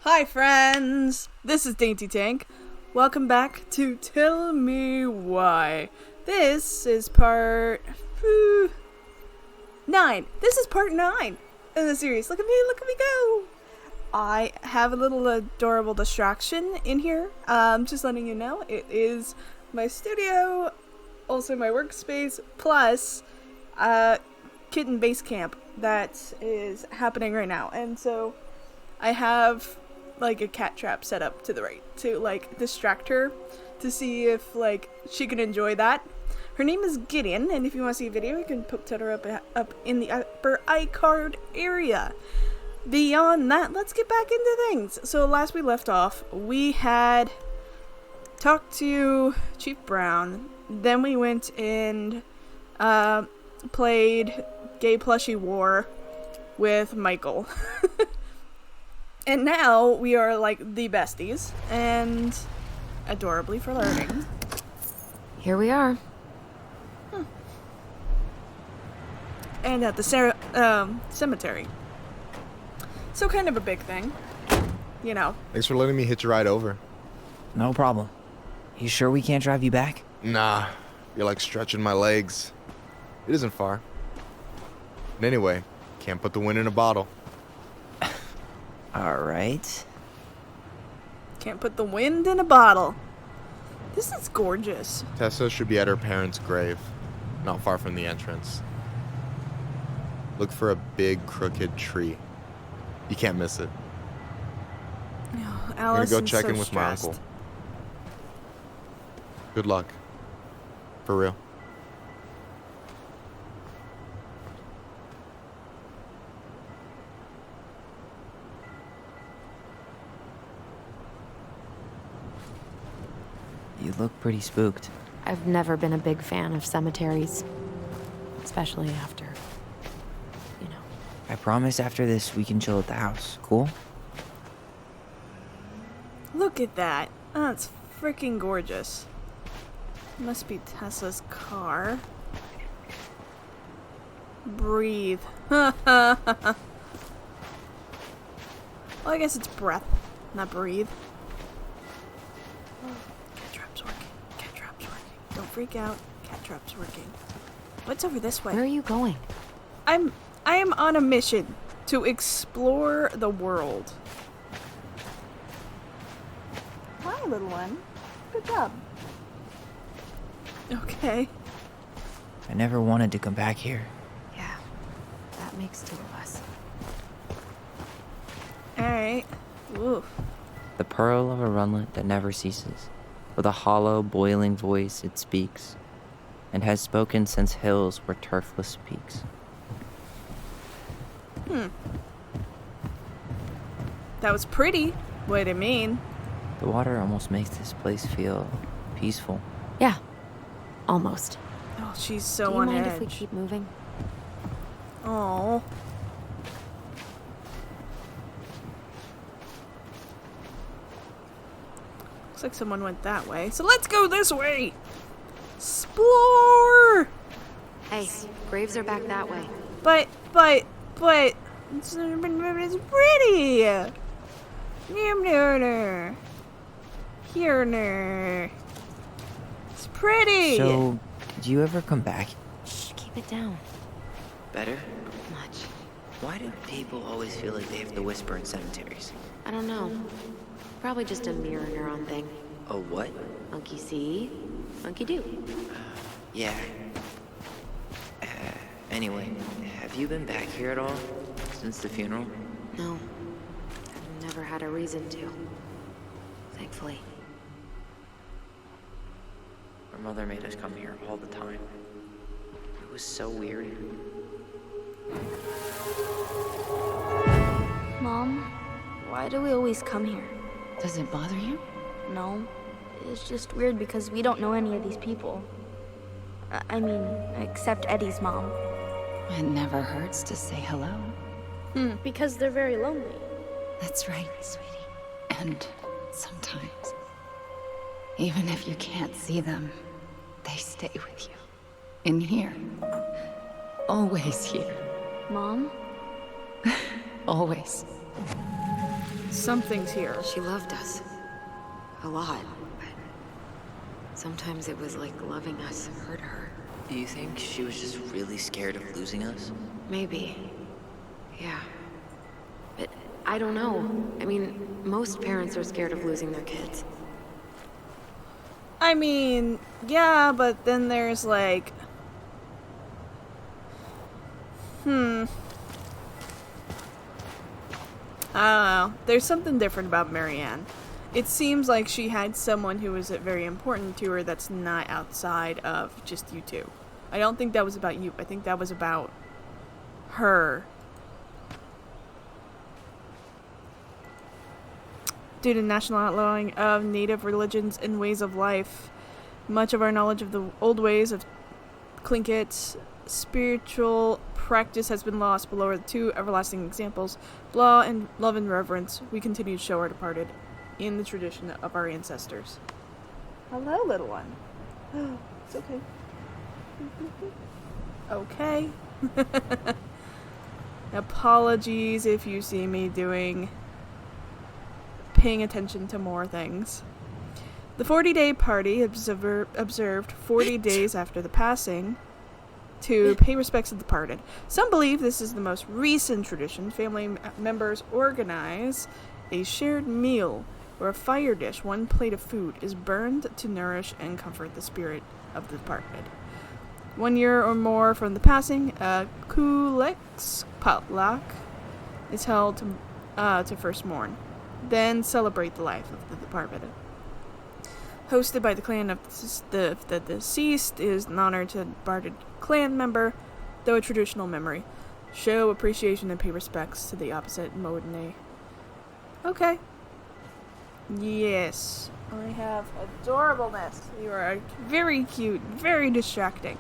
Hi friends, this is DaintyTank. Welcome back to Tell Me Why. This is part 9. This is part 9 in the series. Look at me go. I have a little adorable distraction in here. Just letting you know, it is my studio, also my workspace, plus kitten base camp that is happening right now. And so I have like a cat trap set up to the right to like distract her to see if like she can enjoy that. Her name is Gideon, and if you want to see a video, you can put her up in the upper iCard area. Beyond that, let's get back into things. So last we left off, we had talked to Chief Brown, then we went and played Gay Plushie War with Michael. And now we are like the besties and adorably flirting. Here we are. And at the cemetery. So kind of a big thing, you know. Thanks for letting me hitch a ride over. No problem. You sure we can't drive you back? Nah, you're like stretching my legs. It isn't far. And anyway, can't put the wind in a bottle. Alright. Can't put the wind in a bottle. This is gorgeous. Tessa should be at her parents' grave, not far from the entrance. Look for a big crooked tree. You can't miss it. Oh, I'm gonna go check in with stressed. my uncle. Good luck. For real. You look pretty spooked. I've never been a big fan of cemeteries. Especially after, you know. I promise after this we can chill at the house. Cool? Look at that. Oh, that's freaking gorgeous. Must be Tessa's car. Breathe. Well, I guess it's breath, not breathe. Cat trap's working. Cat trap's working. Don't freak out. Cat trap's working. What's over this way? Where are you going? I am on a mission to explore the world. Hi, little one. Good job. Okay. I never wanted to come back here. Yeah, that makes two of us. Alright. Oof. The pearl of a runlet that never ceases. With a hollow, boiling voice it speaks, and has spoken since hills were turfless peaks. That was pretty. What do you mean? The water almost makes this place feel peaceful. Yeah, almost. Oh, she's so Do you on mind edge. if we keep moving? Oh. Looks like someone went that way. So let's go this way. Explore. Hey, graves are back that way. But it's pretty. Here. It's pretty. So, do you ever come back? Shh, keep it down. Better? Much. Why do people always feel like they have to whisper in cemeteries? I don't know. Probably just a mirror neuron thing. A what? Monkey see, monkey do. Yeah. Anyway, have you been back here at all? Since the funeral? No, I've never had a reason to. Thankfully. Our mother made us come here all the time. It was so weird. Mom, why do we always come here? Does it bother you? No, it's just weird because we don't know any of these people. I mean, except Eddie's mom. It never hurts to say hello. Because they're very lonely. That's right, sweetie. And sometimes, even if you can't see them, they stay with you. In here. Always here. Mom? Always. Something's here. She loved us. A lot. But sometimes it was like loving us hurt her. Do you think she was just really scared of losing us? Maybe. Yeah. But I don't know. I mean, most parents are scared of losing their kids. I mean, yeah, but then there's like... I don't know. There's something different about Marianne. It seems like she had someone who was very important to her that's not outside of just you two. I don't think that was about you. I think that was about her. Due to national outlawing of native religions and ways of life, much of our knowledge of the old ways of Tlinket's spiritual practice has been lost. Below are the two everlasting examples. Law and love and reverence. We continue to show our departed in the tradition of our ancestors. Hello, little one. It's okay. Okay. Apologies if you see me paying attention to more things. The 40-day party observed 40 days after the passing to pay respects to the departed. Some believe this is the most recent tradition. Family members organize a shared meal where a fire dish, one plate of food, is burned to nourish and comfort the spirit of the departed. 1 year or more from the passing, a Kulex potluck is held to first mourn, then celebrate the life of the departed. Hosted by the clan of the deceased, is an honor to the departed clan member, though a traditional memory. Show appreciation and pay respects to the opposite Modene. Okay. Yes. I have adorableness. You are very cute, very distracting.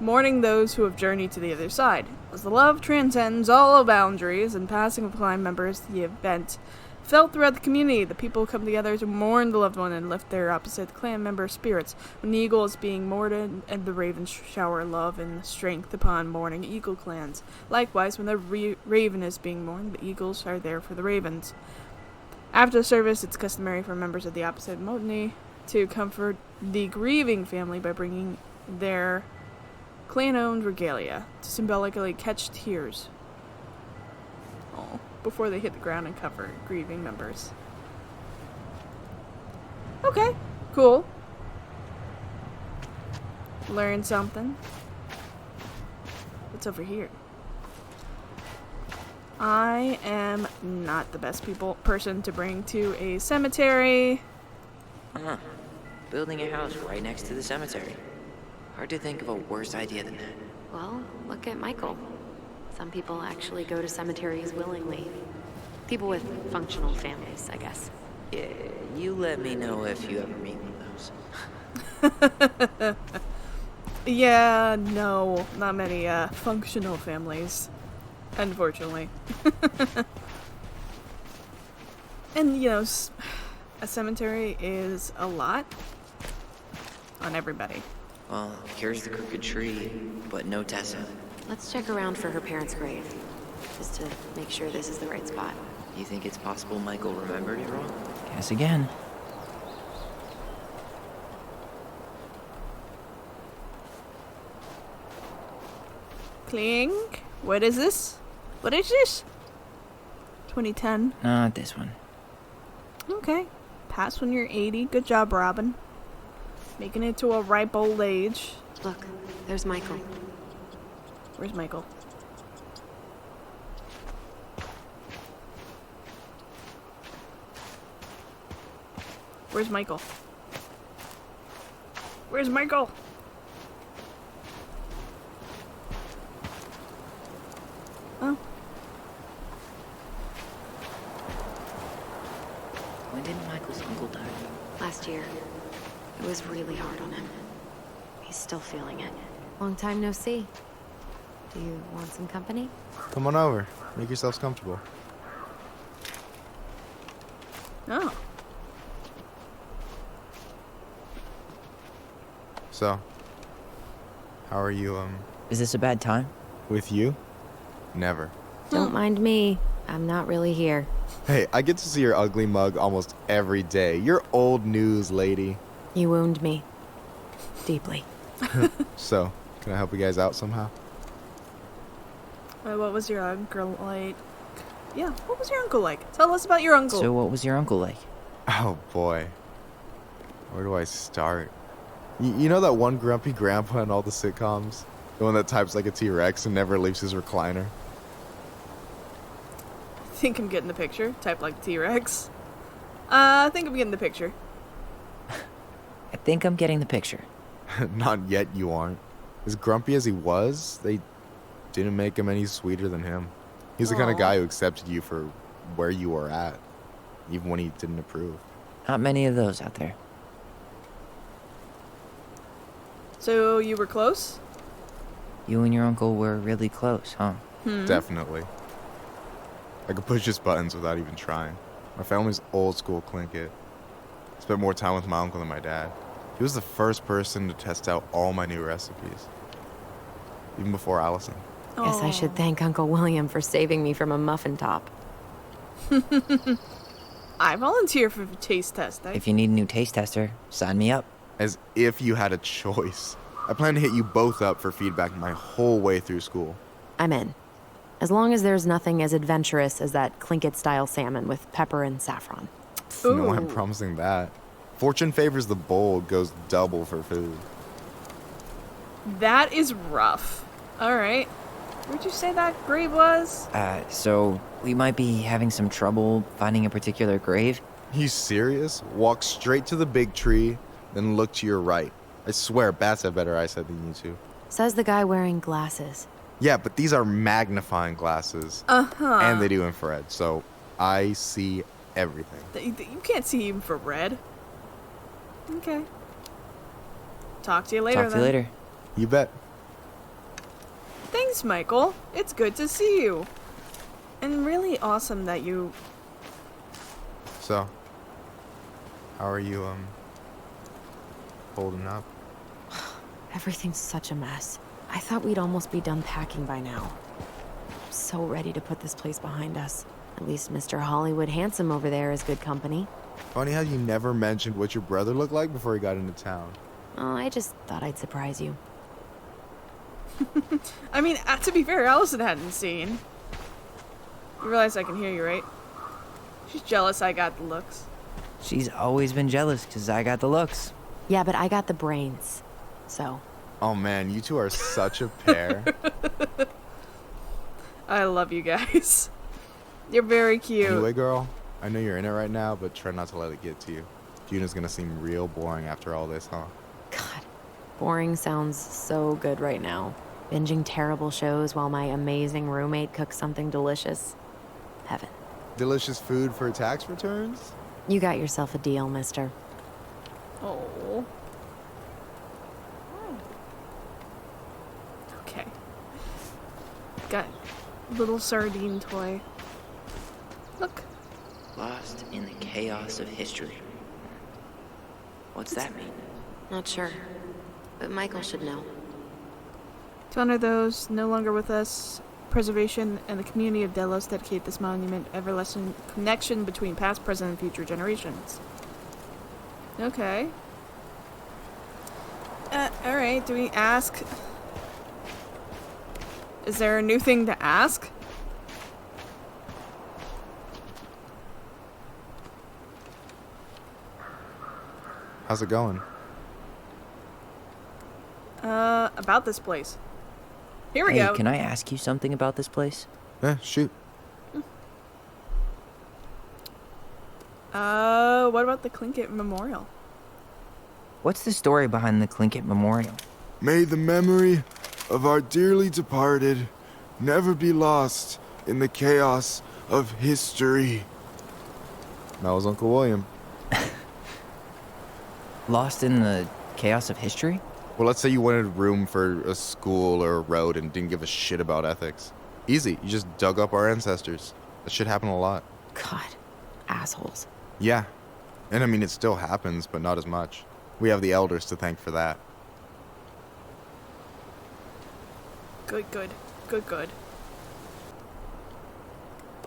Mourning those who have journeyed to the other side. As the love transcends all boundaries and passing of clan members, the event felt throughout the community. The people come together to mourn the loved one and lift their opposite clan member spirits. When the eagle is being mourned, and the ravens shower love and strength upon mourning eagle clans. Likewise, when the raven is being mourned, the eagles are there for the ravens. After the service, it's customary for members of the opposite Modene to comfort the grieving family by bringing their clan-owned regalia to symbolically catch tears before they hit the ground and cover grieving members. Okay, cool. Learn something. What's over here? I am not the best person to bring to a cemetery. Building a house right next to the cemetery. Hard to think of a worse idea than that. Well, look at Michael. Some people actually go to cemeteries willingly. People with functional families, I guess. Yeah, you let me know if you ever meet one of those. Yeah, no, not many functional families, unfortunately. And, you know, a cemetery is a lot on everybody. Well, here's the crooked tree, but no Tessa. Let's check around for her parents' grave, just to make sure this is the right spot. You think it's possible Michael remembered it wrong? Guess again. Clink. What is this? What is this? 2010. Not this one. Okay. Pass when you're 80. Good job, Robin. Making it to a ripe old age. Look, there's Michael. Where's Michael? Where's Michael? Where's Michael? Oh. When did Michael's uncle die? Last year. It was really hard on him. He's still feeling it. Long time no see. Do you want some company? Come on over. Make yourselves comfortable. Oh. So, how are you, Is this a bad time? with you? Never. Don't mind me. I'm not really here. Hey, I get to see your ugly mug almost every day. You're old news, lady. You wound me. Deeply. So, can I help you guys out somehow? What was your uncle like? Yeah, what was your uncle like? Tell us about your uncle. So what was your uncle like? Oh boy. Where do I start? You know that one grumpy grandpa in all the sitcoms? The one that types like a T-Rex and never leaves his recliner? I think I'm getting the picture. Type like T-Rex. I think I'm getting the picture. I think I'm getting the picture. Not yet, you aren't. As grumpy as he was, they didn't make him any sweeter than him. He's the kind of Aw. guy who accepted you for where you were at, even when he didn't approve. Not many of those out there. So you were close? You and your uncle were really close, huh? Definitely. I could push his buttons without even trying. My family's old school Tlingit. Spent more time with my uncle than my dad. He was the first person to test out all my new recipes. Even before Allison. Guess I should thank Uncle William for saving me from a muffin top. I volunteer for taste testing. If you need a new taste tester, sign me up. As if you had a choice. I plan to hit you both up for feedback my whole way through school. I'm in. As long as there's nothing as adventurous as that Tlingit-style salmon with pepper and saffron. No, I'm Ooh. promising that. Fortune favors the bold, goes double for food. That is rough. Alright. Where'd you say that grave was? So we might be having some trouble finding a particular grave. You serious? Walk straight to the big tree, then look to your right. I swear, bats have better eyesight than you two. Says the guy wearing glasses. Yeah, but these are magnifying glasses. Uh-huh. And they do infrared, so I see everything. You can't see infrared. Okay. Talk to you later, Talk to you later. You bet. Thanks, Michael. It's good to see you. And really awesome that you... So, how are you, holding up? Everything's such a mess. I thought we'd almost be done packing by now. I'm so ready to put this place behind us. At least Mr. Hollywood Handsome over there is good company. Funny how you never mentioned what your brother looked like before he got into town. Oh, I just thought I'd surprise you. I mean, to be fair, Allison hadn't seen. You realize I can hear you, right? She's jealous I got the looks. She's always been jealous because I got the looks. Yeah, but I got the brains. So, Oh man, you two are such a pair. I love you guys. You're very cute. Anyway, girl, I know you're in it right now, but try not to let it get to you. Juna's gonna seem real boring after all this, huh? God, boring sounds so good right now. Binging terrible shows while my amazing roommate cooks something delicious. Heaven. Delicious food for tax returns? You got yourself a deal, mister. Oh. Okay. Got a little sardine toy. Look. Lost in the chaos of history. What's that mean? Not sure. But Michael should know. To honor those no longer with us, preservation and the community of Delos dedicate this monument everlasting connection between past, present, and future generations. Okay. Alright, do we ask? Is there a new thing to ask? How's it going? About this place. Here we Hey, go. can I ask you something about this place? Shoot. What about the Tlingit Memorial? What's the story behind the Tlingit Memorial? May the memory of our dearly departed never be lost in the chaos of history. That was Uncle William. Lost in the chaos of history? Well, let's say you wanted room for a school or a road and didn't give a shit about ethics. Easy. You just dug up our ancestors. That shit happened a lot. God, assholes. Yeah. And I mean, it still happens, but not as much. We have the elders to thank for that. Good, good. Good, good.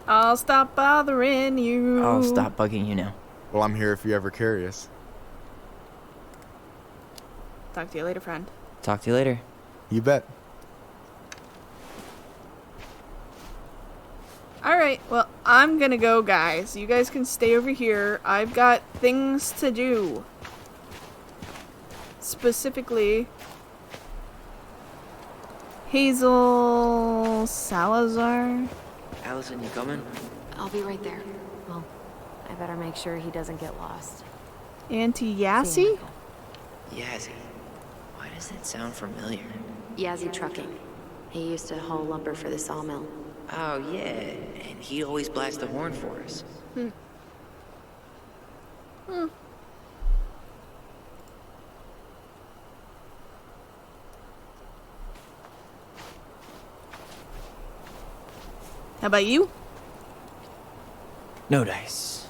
I'll stop bothering you. I'll stop bugging you now. Well, I'm here if you're ever curious. Talk to you later, friend. Talk to you later. You bet. Alright, well, I'm gonna go, guys. You guys can stay over here. I've got things to do. Specifically, Hazel Salazar. Allison, you coming? I'll be right there. Well, I better make sure he doesn't get lost. Auntie See Yassi? you, Michael. Yazzie. Why does that sound familiar? Yazzie Trucking. He used to haul lumber for the sawmill. Oh, yeah. And he always blasts the horn for us. How about you? No dice.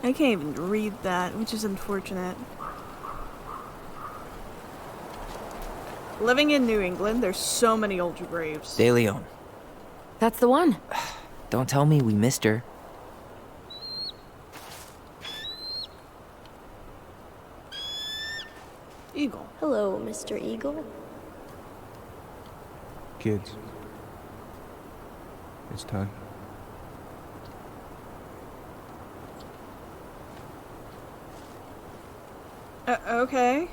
I can't even read that, which is unfortunate. Living in New England, there's so many old graves. De Leon. That's the one. Don't tell me we missed her. Eagle. Hello, Mr. Eagle. Kids. It's time. Okay.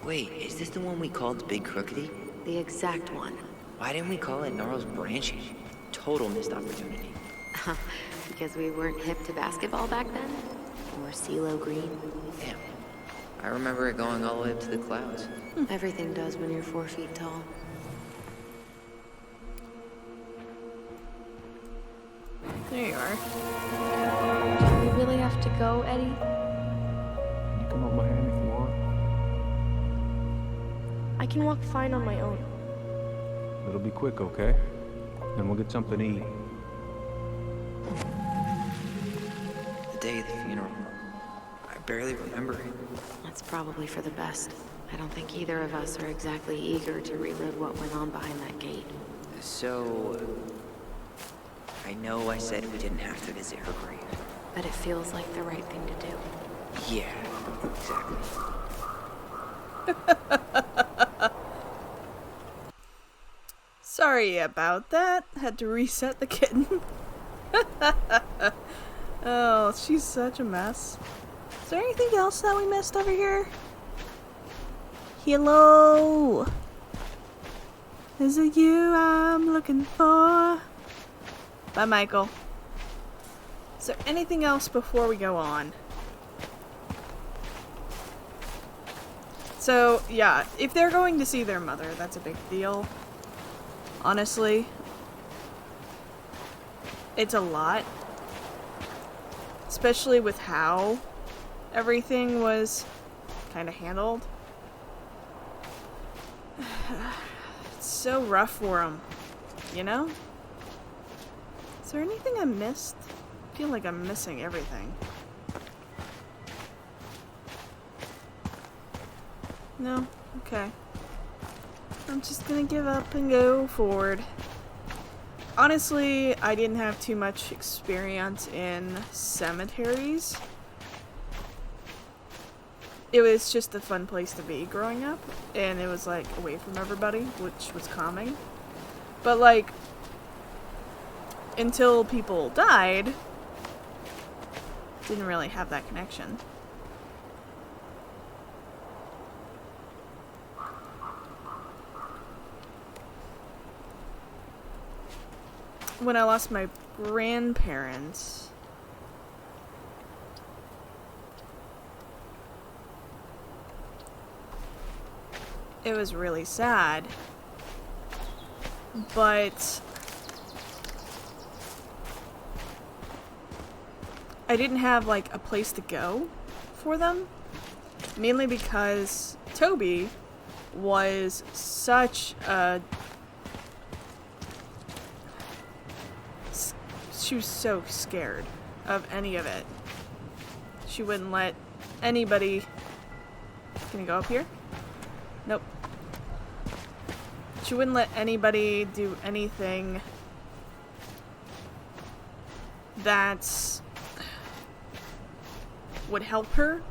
Wait, is this the one we called Big Crookedy? The exact one. Why didn't we call it Gnarls Branching? Total missed opportunity. Because we weren't hip to basketball back then? Or CeeLo Green? Damn. I remember it going all the way up to the clouds. Everything does when you're 4 feet tall. There you are. Do we really have to go, Eddie? You can hold my hand if you want. I can walk fine on my own. It'll be quick, okay? Then we'll get something to eat. The day of the funeral. I barely remember it. That's probably for the best. I don't think either of us are exactly eager to relive what went on behind that gate. So... I know I said we didn't have to visit her grave. But it feels like the right thing to do. Yeah, exactly. Sorry about that. Had to reset the kitten. Oh, she's such a mess. Is there anything else that we missed over here? Hello? Is it you I'm looking for? Bye, Michael. Is there anything else before we go on? So, yeah, if they're going to see their mother, that's a big deal. Honestly. It's a lot. Especially with how everything was kind of handled. It's so rough for them, you know? Is there anything I missed? I feel like I'm missing everything. No? Okay. I'm just gonna give up and go forward. Honestly, I didn't have too much experience in cemeteries. It was just a fun place to be growing up, and it was like away from everybody, which was calming. But like, until people died, didn't really have that connection. When I lost my grandparents, it was really sad, but I didn't have like a place to go for them, mainly because Toby was such a she was so scared of any of it. She wouldn't let anybody... Can you go up here? Nope. She she wouldn't let anybody do anything that would help her,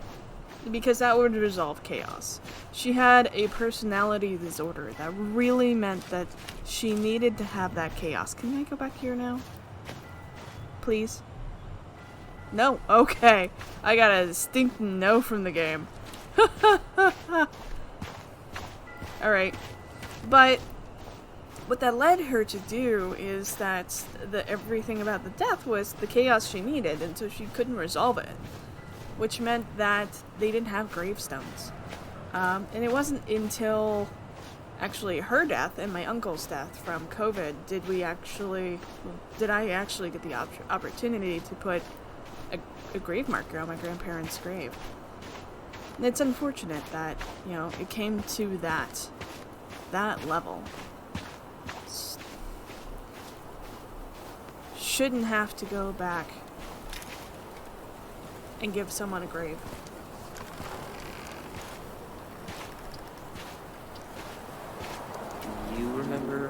because that would resolve chaos. She had a personality disorder that really meant that she needed to have that chaos. Can I go back here now? Please? No? Okay. I got a stinking no from the game. Alright. But what that led her to do is that everything about the death was the chaos she needed, and so she couldn't resolve it. Which meant that they didn't have gravestones. And it wasn't until actually her death and my uncle's death from COVID did I actually get the opportunity to put a grave marker on my grandparents' grave. And it's unfortunate that, you know, it came to that level. Shouldn't have to go back and give someone a grave. Do you remember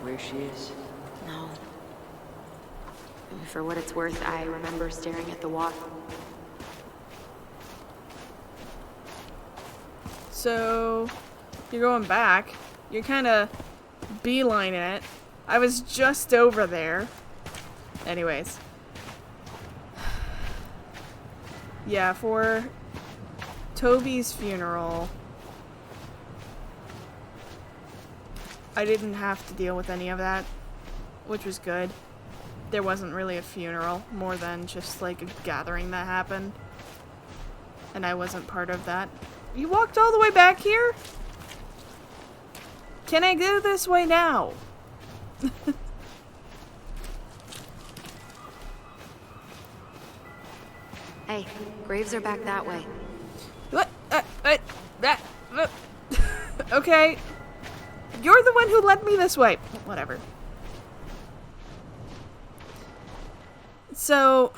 where she is? No. For what it's worth, I remember staring at the water. So, you're going back. You're kind of beelining it. I was just over there. Anyways. Yeah, for Toby's funeral, I didn't have to deal with any of that, which was good. There wasn't really a funeral, more than just like a gathering that happened. And I wasn't part of that. You walked all the way back here? Can I go this way now? Hey, graves are back that way. What? Okay. You're the one who led me this way. Whatever. So,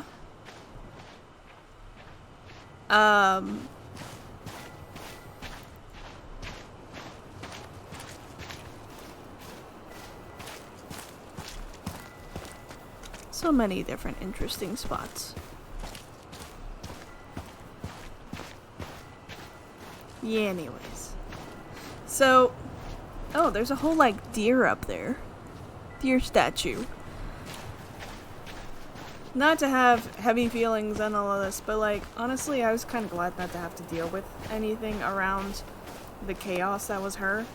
so many different interesting spots. Yeah, anyways. So, oh, there's a whole, like, deer up there. Deer statue. Not to have heavy feelings and all of this, but, like, honestly, I was kind of glad not to have to deal with anything around the chaos that was her.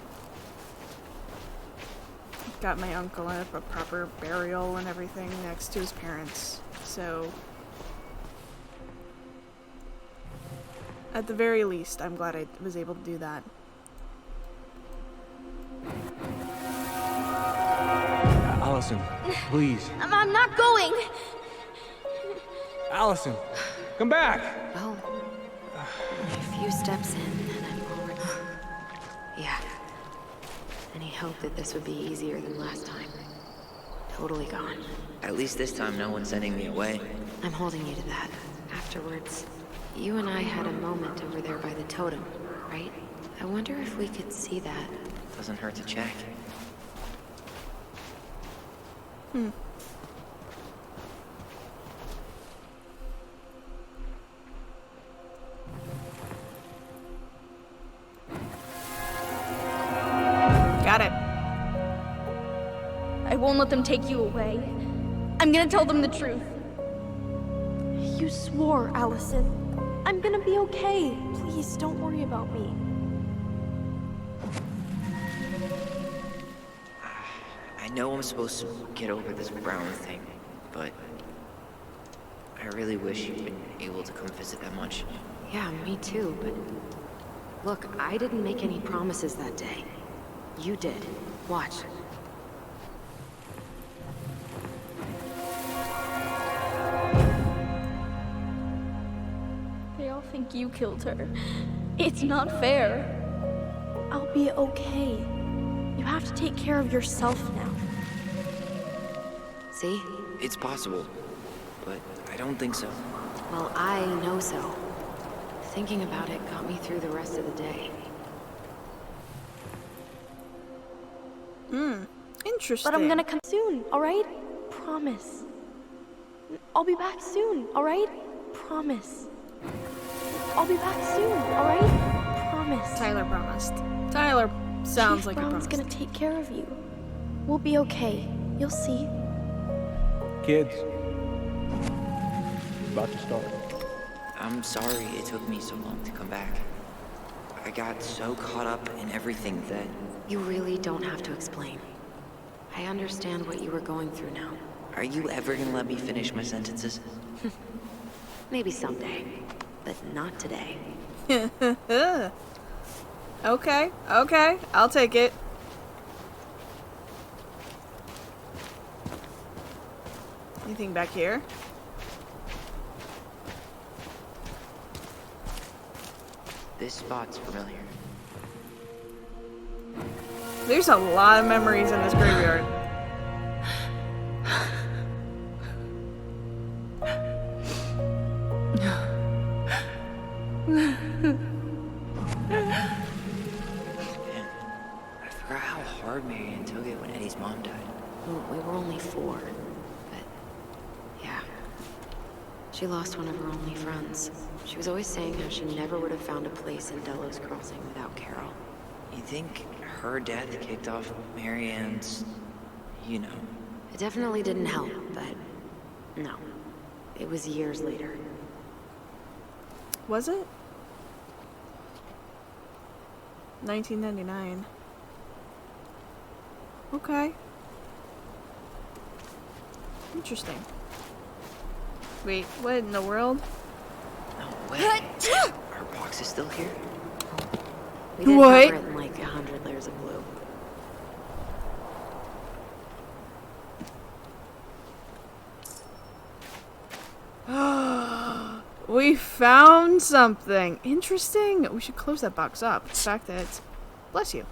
Got my uncle a proper burial and everything next to his parents, so at the very least, I'm glad I was able to do that. Allison, please. I'm not going. Allison, come back. Well, a few steps in, and I'm already... Yeah. Any hope that this would be easier than last time? Totally gone. At least this time no one's sending me away. I'm holding you to that. Afterwards, you and I had a moment over there by the totem, right? I wonder if we could see that. Doesn't hurt to check. Got it. I won't let them take you away. I'm gonna tell them the truth. You swore, Allison. I'm gonna be okay. Please, don't worry about me. I know I'm supposed to get over this Brown thing, but I really wish you'd been able to come visit that much. Yeah, me too, but... Look, I didn't make any promises that day. You did. Watch. They all think you killed her. It's not fair. I'll be okay. You have to take care of yourself now. See? It's possible, but I don't think so. Well, I know so. Thinking about it got me through the rest of the day. Interesting. But I'm gonna come soon, alright? Promise. I'll be back soon, alright? Promise. I'll be back soon, alright? Promise. Tyler promised. Tyler sounds Chief like he Brown's promised. gonna take care of you. We'll be okay. You'll see. Kids. About to start. I'm sorry it took me so long to come back. I got so caught up in everything that... You really don't have to explain. I understand what you were going through now. Are you ever gonna let me finish my sentences? Maybe someday, but not today. Okay, okay, I'll take it. Anything back here? This spot's familiar. There's a lot of memories in this graveyard. Man, I forgot how hard Marianne took it when Eddie's mom died. Well, we were only 4, but yeah. She lost one of her only friends. She was always saying how she never would have found a place in Delos Crossing without Carol. You think her death kicked off Marianne's, you know... It definitely didn't help, but no. It was years later. Was it? 1999. Okay. Interesting. Wait, what in the world? No way. Her box is still here? We did What? cover it in like 100 layers of blue. We found something interesting. We should close that box up. The fact that it's... Bless you.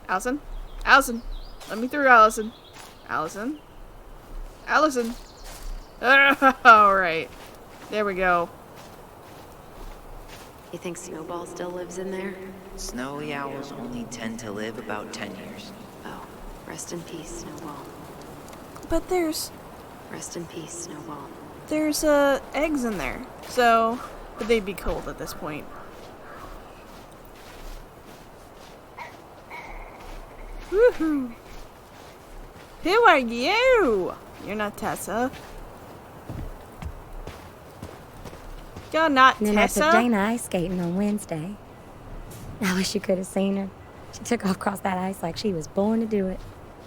Allison? Allison! Let me through, Allison. Allison? Allison! Alright. There we go. You think Snowball still lives in there? Snowy owls only tend to live about 10 years. Oh, rest in peace, Snowball. But there's... Rest in peace, Snowball. There's, eggs in there. So... But they'd be cold at this point. Woohoo! Who are you? You're not Tessa. You're not And then I took Tessa? Dana ice skating on Wednesday. I wish you could have seen her. She took off across that ice like she was born to do it.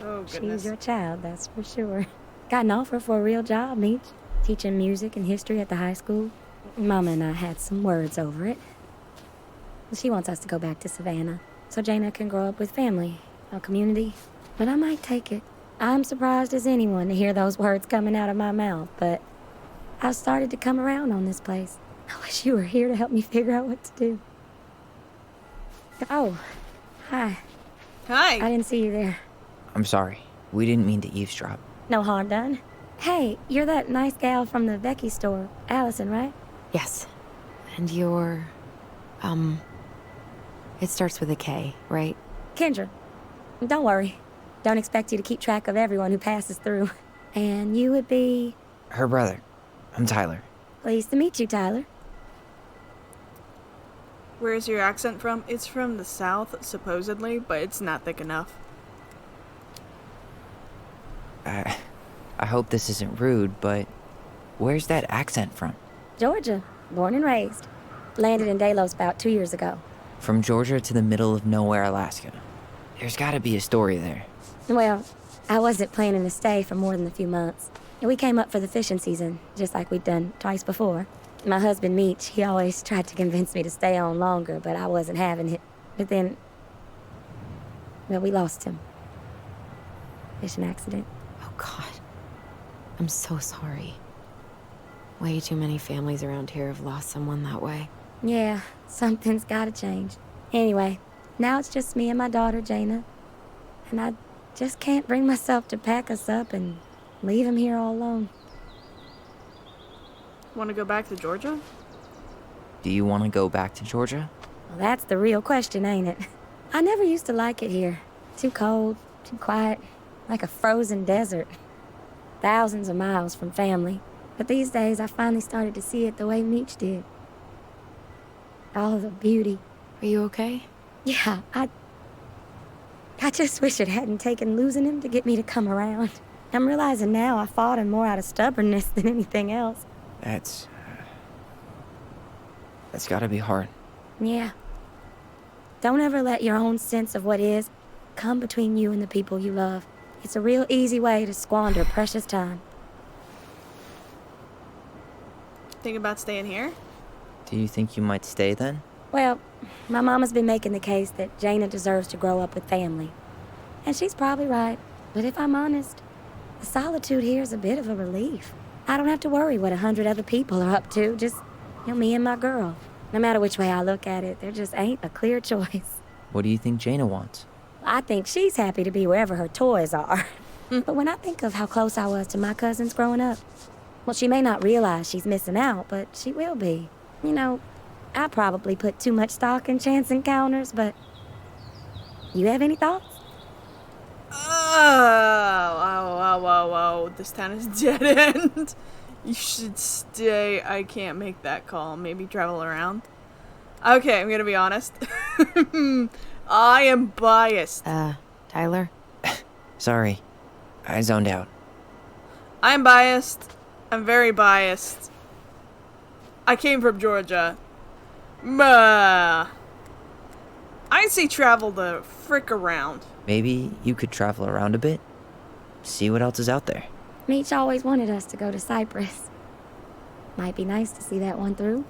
Oh, She's goodness. your child, that's for sure. Got an offer for a real job, Meech. Teaching music and history at the high school. Mama and I had some words over it. She wants us to go back to Savannah, so Jaina can grow up with family, a community. But I might take it. I'm surprised as anyone to hear those words coming out of my mouth, but I've started to come around on this place. I wish you were here to help me figure out what to do. Oh, hi. Hi. I didn't see you there. I'm sorry. We didn't mean to eavesdrop. No harm done. Hey, you're that nice gal from the Vecchi store, Allison, right? Yes. And you're... It starts with a K, right? Kendra. Don't worry. Don't expect you to keep track of everyone who passes through. And you would be... Her brother. I'm Tyler. Pleased to meet you, Tyler. Where's your accent from? It's from the south, supposedly, but it's not thick enough. I hope this isn't rude, but where's that accent from? Georgia. Born and raised. Landed in Delos about 2 years ago. From Georgia to the middle of nowhere, Alaska. There's gotta be a story there. Well, I wasn't planning to stay for more than a few months. We came up for the fishing season, just like we'd done twice before. My husband, Meech, he always tried to convince me to stay on longer, but I wasn't having it. But then... Well, we lost him. Fishing accident. Oh, God. I'm so sorry. Way too many families around here have lost someone that way. Yeah, something's gotta change. Anyway, now it's just me and my daughter, Jaina. And I just can't bring myself to pack us up and leave him here all alone. Want to go back to Georgia? Do you want to go back to Georgia? Well, that's the real question, ain't it? I never used to like it here. Too cold, reserved and quiet, like a frozen desert. Thousands of miles from family. But these days, I finally started to see it the way Meech did. All of the beauty. Are you okay? Yeah, I just wish it hadn't taken losing him to get me to come around. I'm realizing now I fought him more out of stubbornness than anything else. That's gotta be hard. Yeah. Don't ever let your own sense of what is come between you and the people you love. It's a real easy way to squander precious time. Think about staying here? Do you think you might stay then? Well, my mama's been making the case that Jaina deserves to grow up with family. And she's probably right. But if I'm honest, the solitude here is a bit of a relief. I don't have to worry what 100 other people are up to, just, me and my girl. No matter which way I look at it, there just ain't a clear choice. What do you think Jaina wants? I think she's happy to be wherever her toys are. But when I think of how close I was to my cousins growing up, well, she may not realize she's missing out, but she will be. I probably put too much stock in chance encounters, but... You have any thoughts? Oh, this town is dead end. You should stay. I can't make that call. Maybe travel around. Okay, I'm gonna be honest. I am biased. Tyler? Sorry, I zoned out. I'm biased. I'm very biased. I came from Georgia. I'd say travel the frick around. Maybe you could travel around a bit, see what else is out there. Meech always wanted us to go to Cyprus. Might be nice to see that one through.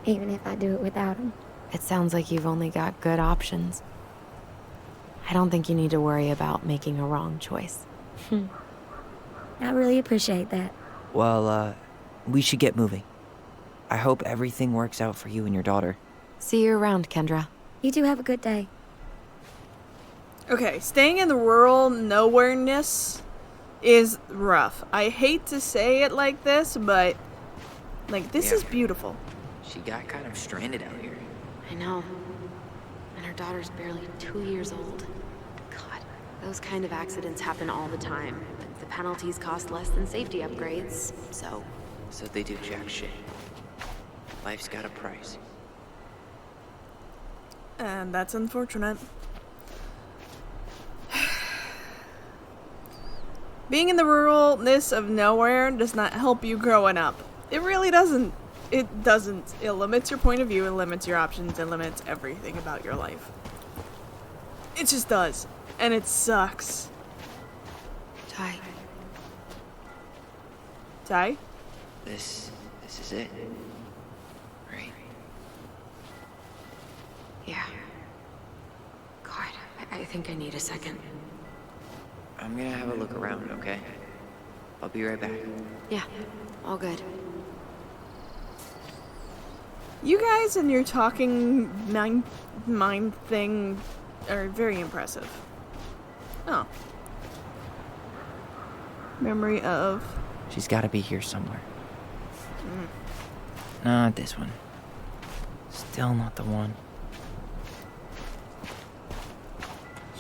Even if I do it without him. It sounds like you've only got good options. I don't think you need to worry about making a wrong choice. I really appreciate that. Well, we should get moving. I hope everything works out for you and your daughter. See you around, Kendra. You two have a good day. Okay, staying in the rural nowhereness is rough. I hate to say it like this, but this is beautiful. She got kind of stranded out here. I know. And her daughter's barely 2 years old. God, those kind of accidents happen all the time. But the penalties cost less than safety upgrades, so... So they do jack shit. Life's got a price. And that's unfortunate. Being in the ruralness of nowhere does not help you growing up. It really doesn't. It doesn't. It limits your point of view, it limits your options, it limits everything about your life. It just does. And it sucks. Ty. Ty? This is it. Right? Yeah. God, I think I need a second. I'm gonna have a look around, okay? I'll be right back. Yeah, all good. You guys and your talking mind thing are very impressive. Oh. Memory of... She's gotta be here somewhere. Not this one. Still not the one.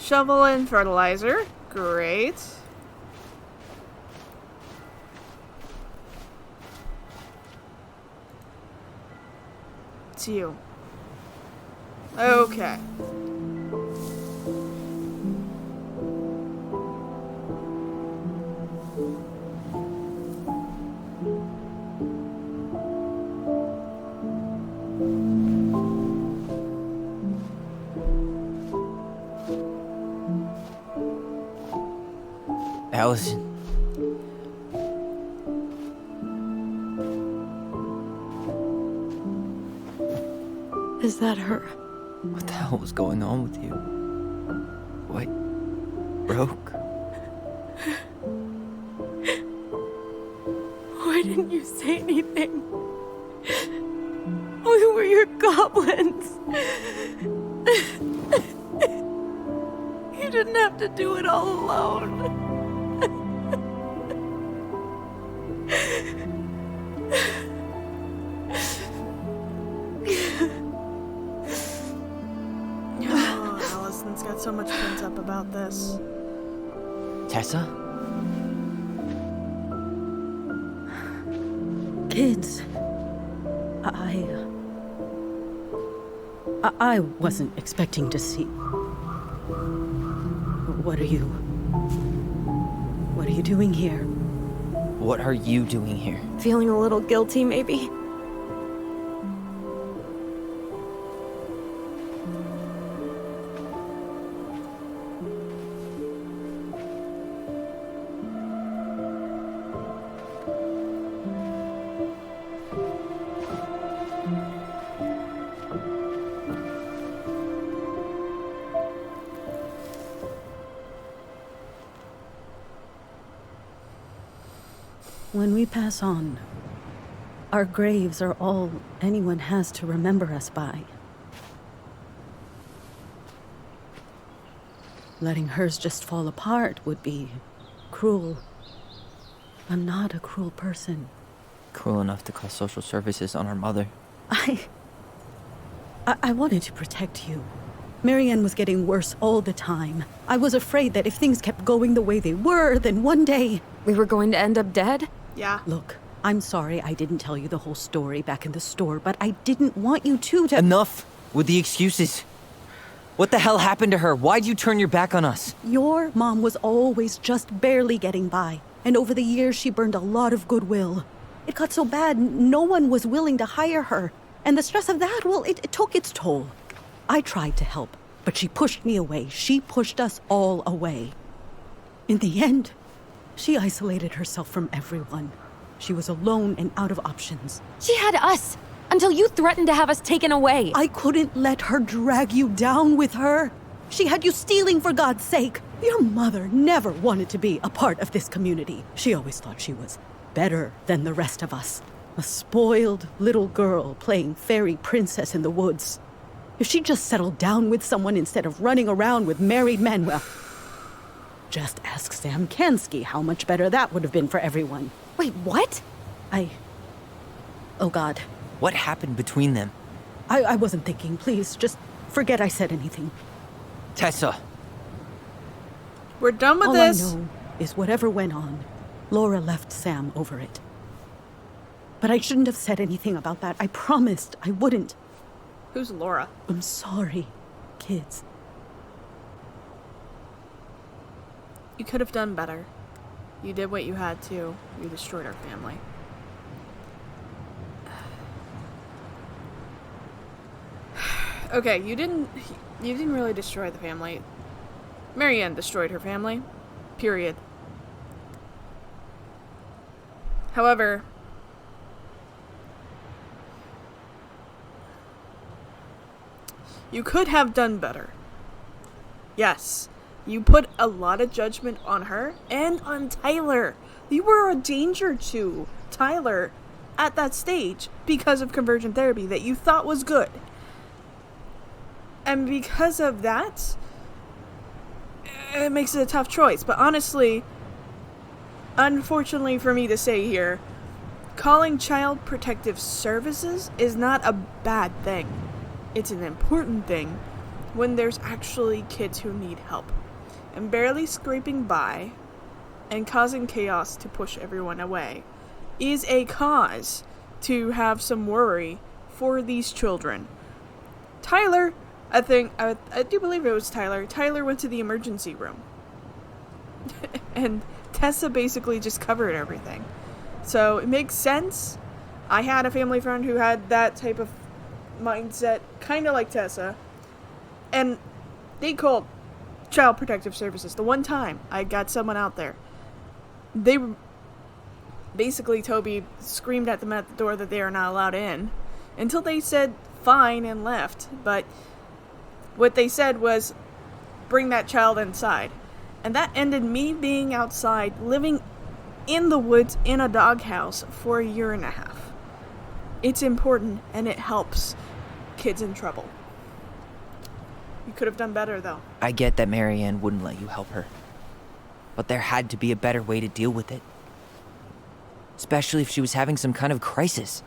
Shovel and fertilizer. Great. It's you. Okay. Allison. Is that her? What the hell was going on with you? What? Broke? Why didn't you say anything? We were your goblins. You didn't have to do it all alone. Oh, Allison's got so much pent up about this. Tessa? Kids, I wasn't expecting to see. What are you doing here? What are you doing here? Feeling a little guilty, maybe? When we pass on, our graves are all anyone has to remember us by. Letting hers just fall apart would be cruel. I'm not a cruel person. Cruel enough to call social services on our mother. I wanted to protect you. Marianne was getting worse all the time. I was afraid that if things kept going the way they were, then one day... We were going to end up dead? Yeah. Look, I'm sorry I didn't tell you the whole story back in the store, but I didn't want you to... Enough with the excuses. What the hell happened to her? Why'd you turn your back on us? Your mom was always just barely getting by, and over the years she burned a lot of goodwill. It got so bad, no one was willing to hire her, and the stress of that, well, it took its toll. I tried to help, but she pushed me away. She pushed us all away. In the end, she isolated herself from everyone. She was alone and out of options. She had us! Until you threatened to have us taken away! I couldn't let her drag you down with her. She had you stealing, for God's sake. Your mother never wanted to be a part of this community. She always thought she was better than the rest of us. A spoiled little girl playing fairy princess in the woods. If she just settled down with someone instead of running around with married men, well... Just ask Sam Kansky how much better that would have been for everyone. Wait, what? Oh, God. What happened between them? I wasn't thinking. Please, just forget I said anything. Tessa! We're done with All this. I know is whatever went on, Laura left Sam over it. But I shouldn't have said anything about that. I promised I wouldn't. Who's Laura? I'm sorry, kids. You could have done better. You did what you had to. You destroyed our family. Okay, you didn't really destroy the family. Marianne destroyed her family. Period. However, you could have done better. Yes. You put a lot of judgment on her and on Tyler. You were a danger to Tyler at that stage because of conversion therapy that you thought was good. And because of that, it makes it a tough choice. But honestly, unfortunately for me to say here, calling Child Protective Services is not a bad thing. It's an important thing when there's actually kids who need help. And barely scraping by and causing chaos to push everyone away is a cause to have some worry for these children. Tyler, I do believe it was Tyler. Tyler went to the emergency room. And Tessa basically just covered everything. So it makes sense. I had a family friend who had that type of mindset, kind of like Tessa. And they called Child Protective Services. The one time I got someone out there, they were basically, Toby screamed at them at the door that they are not allowed in until they said fine and left. But what they said was bring that child inside, and that ended me being outside living in the woods in a doghouse for 1.5 years. It's important and it helps kids in trouble. You could have done better, though. I get that Marianne wouldn't let you help her. But there had to be a better way to deal with it. Especially if she was having some kind of crisis.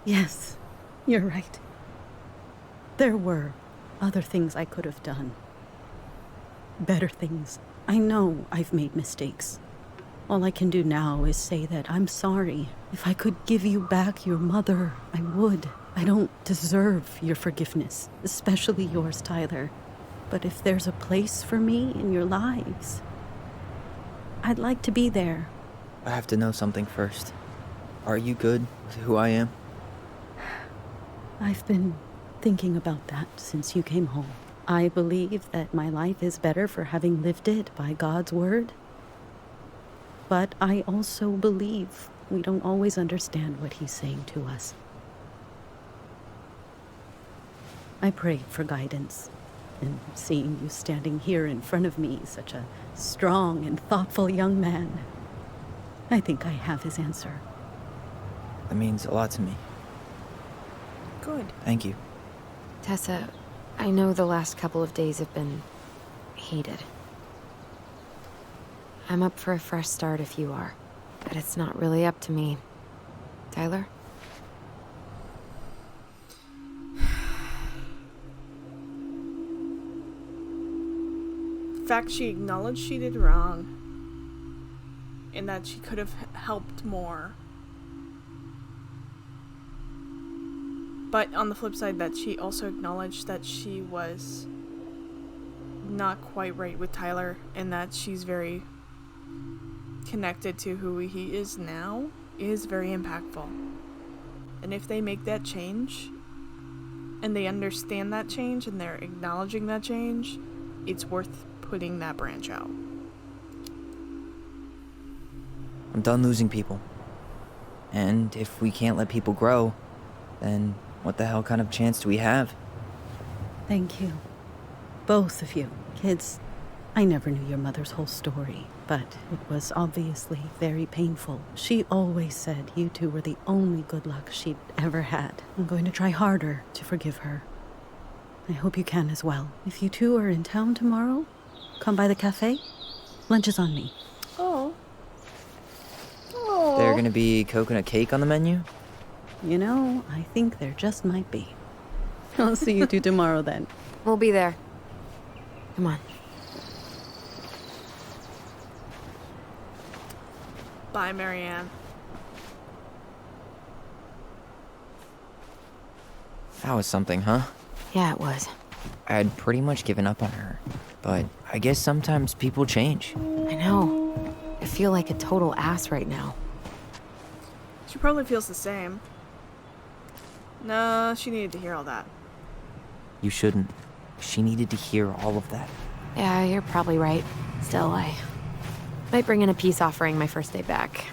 Yes, you're right. There were other things I could have done. better things. I know I've made mistakes. All I can do now is say that I'm sorry. If I could give you back your mother, I would. I don't deserve your forgiveness, especially yours, Tyler. But if there's a place for me in your lives, I'd like to be there. I have to know something first. Are you good with who I am? I've been thinking about that since you came home. I believe that my life is better for having lived it by God's word. But I also believe we don't always understand what he's saying to us. I prayed for guidance, and seeing you standing here in front of me, such a strong and thoughtful young man, I think I have his answer. That means a lot to me. Good. Thank you. Tessa, I know the last couple of days have been heated. I'm up for a fresh start if you are, but it's not really up to me. Tyler? The fact she acknowledged she did wrong and that she could have helped more. But on the flip side, that she also acknowledged that she was not quite right with Tyler and that she's very connected to who he is now is very impactful. And if they make that change and they understand that change and they're acknowledging that change, it's worth putting that branch out. I'm done losing people. And if we can't let people grow, then what the hell kind of chance do we have? Thank you. Both of you. Kids, I never knew your mother's whole story, but it was obviously very painful. She always said you two were the only good luck she'd ever had. I'm going to try harder to forgive her. I hope you can as well. If you two are in town tomorrow, come by the cafe. Lunch is on me. Oh. There gonna be coconut cake on the menu? You know, I think there just might be. I'll see you two tomorrow then. We'll be there. Come on. Bye, Marianne. That was something, huh? Yeah, it was. I had pretty much given up on her, but I guess sometimes people change. I know. I feel like a total ass right now. She probably feels the same. No, she needed to hear all that. You shouldn't. She needed to hear all of that. Yeah, you're probably right. Still, I might bring in a peace offering my first day back.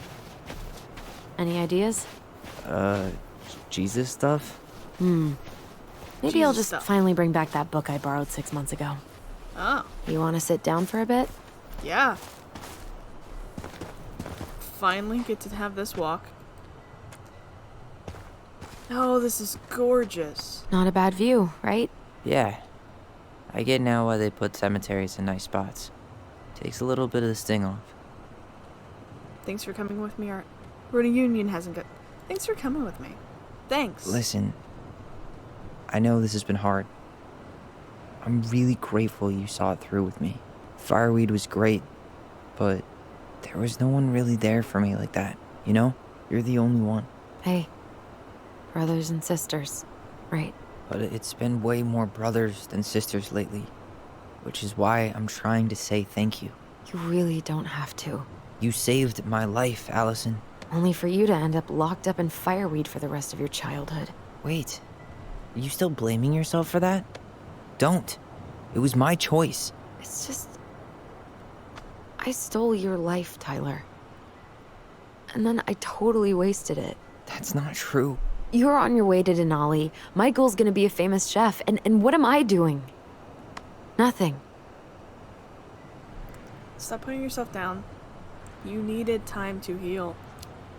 Any ideas? Jesus stuff? Maybe Jesus I'll just stuff. finally bring back that book I borrowed 6 months ago. Oh, You want to sit down for a bit? yeah. Finally get to have this walk. Oh, this is gorgeous. Not a bad view, right? Yeah. I get now why they put cemeteries in nice spots. Takes a little bit of the sting off. Thanks for coming with me. Our reunion hasn't got... Thanks for coming with me. Thanks. Listen, I know this has been hard. I'm really grateful you saw it through with me. Fireweed was great, but there was no one really there for me like that, you know? You're the only one. Hey, brothers and sisters, right? But it's been way more brothers than sisters lately, which is why I'm trying to say thank you. You really don't have to. You saved my life, Allison. Only for you to end up locked up in fireweed for the rest of your childhood. Wait, are you still blaming yourself for that? Don't. It was my choice. It's just... I stole your life, Tyler. And then I totally wasted it. That's not true. You're on your way to Denali. Michael's gonna be a famous chef, and what am I doing? Nothing. Stop putting yourself down. You needed time to heal.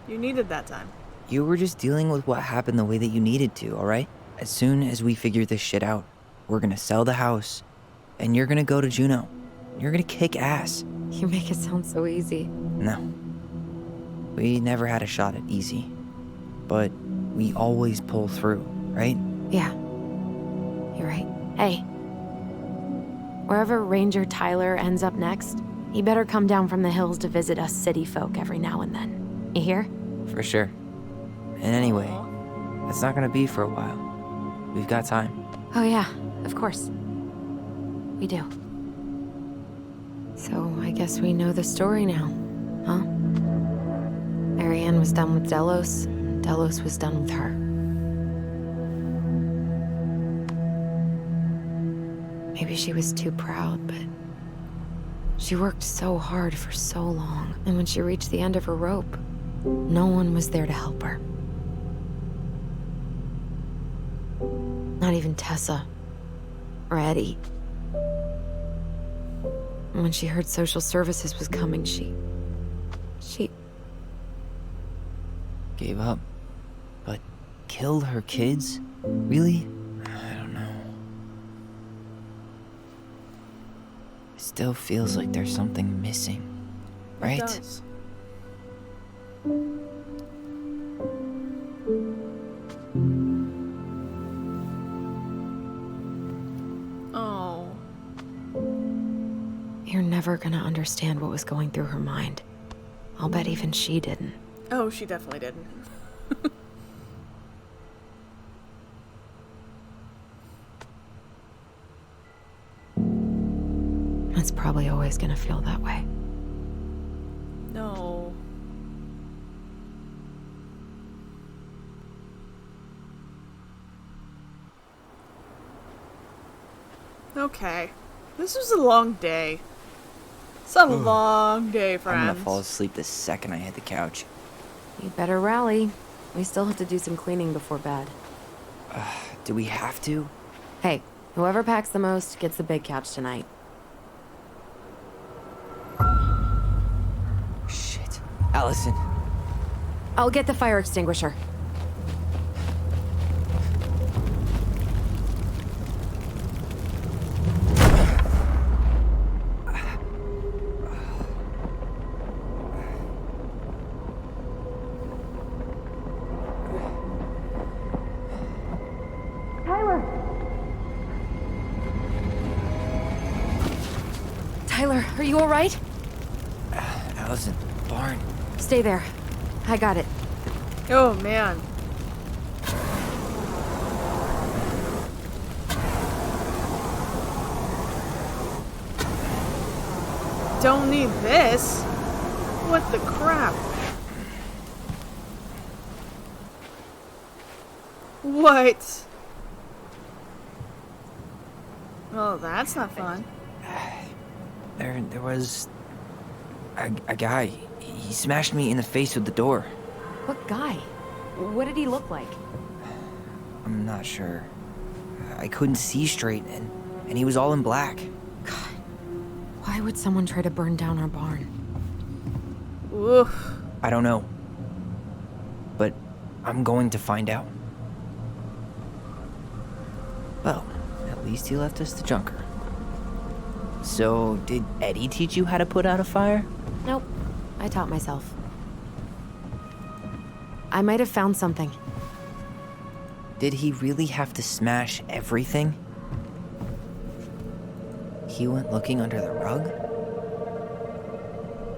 You needed that time. You were just dealing with what happened the way that you needed to, alright? As soon as we figure this shit out, we're gonna sell the house, and you're gonna go to Juneau. You're gonna kick ass. You make it sound so easy. No. We never had a shot at easy. But we always pull through, right? Yeah. You're right. Hey. Wherever Ranger Tyler ends up next, he better come down from the hills to visit us city folk every now and then. You hear? For sure. And anyway, it's not gonna be for a while. We've got time. Oh yeah, of course. We do. So I guess we know the story now, huh? Marianne was done with Delos, and Delos was done with her. Maybe she was too proud, but she worked so hard for so long, and when she reached the end of her rope, no one was there to help her. Not even Tessa or Eddie. And when she heard social services was coming, she Gave up. But killed her kids? Really? I don't know. It still feels like there's something missing. Right? It does. Oh. You're never gonna understand what was going through her mind. I'll bet even she didn't. Oh, she definitely didn't. It's probably always gonna feel that way. No. Okay. This was a long day. It's a long day, friends. I'm gonna fall asleep the second I hit the couch. You better rally. We still have to do some cleaning before bed. Do we have to? Hey, whoever packs the most gets the big couch tonight. Shit. Allison. I'll get the fire extinguisher. Tyler, are you all right? Allison, barn. Stay there. I got it. Oh, man. Don't need this. What the crap? What? Well, that's not fun. There was a guy. He smashed me in the face with the door. What guy? What did he look like? I'm not sure. I couldn't see straight, and he was all in black. God, why would someone try to burn down our barn? Oof. I don't know. But I'm going to find out. Well, at least he left us the junker. So, did Eddie teach you how to put out a fire? Nope. I taught myself. I might have found something. Did he really have to smash everything? He went looking under the rug?